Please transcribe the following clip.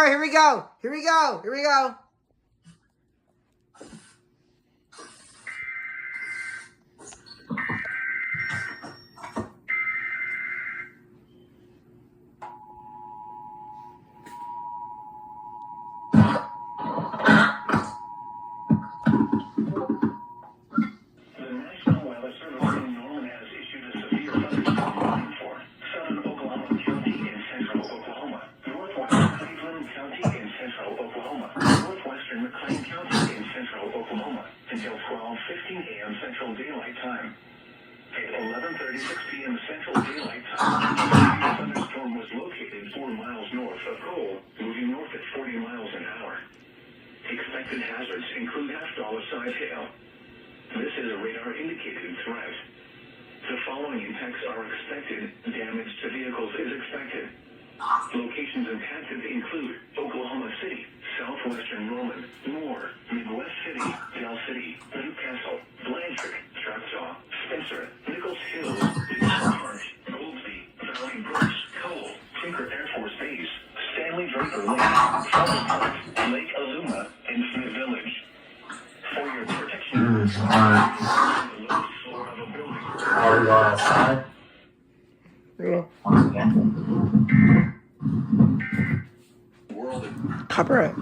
right, here we go. Here we go. Here we go. Until 12:15 a.m. Central Daylight Time. At 11:36 p.m. Central Daylight Time, a thunderstorm was located 4 miles north of Cole, moving north at 40 miles an hour. Expected hazards include half-dollar-size hail. This is a radar-indicated threat. The following impacts are expected. Damage to vehicles is expected. Locations impacted include Oklahoma City, southwestern Norman, Moore, Midwest City, Del City, Newcastle, Blanchard, Choctaw, Spencer, Nichols Hills, Park, Goldsby, Valley Brooks, Cole, Tinker Air Force Base, Stanley Draper Lake, Forest Park, Lake Aluma, and Smith Village. For your protection, the lowest floor of a building. Are we going outside? Yeah. Once again. Cover it.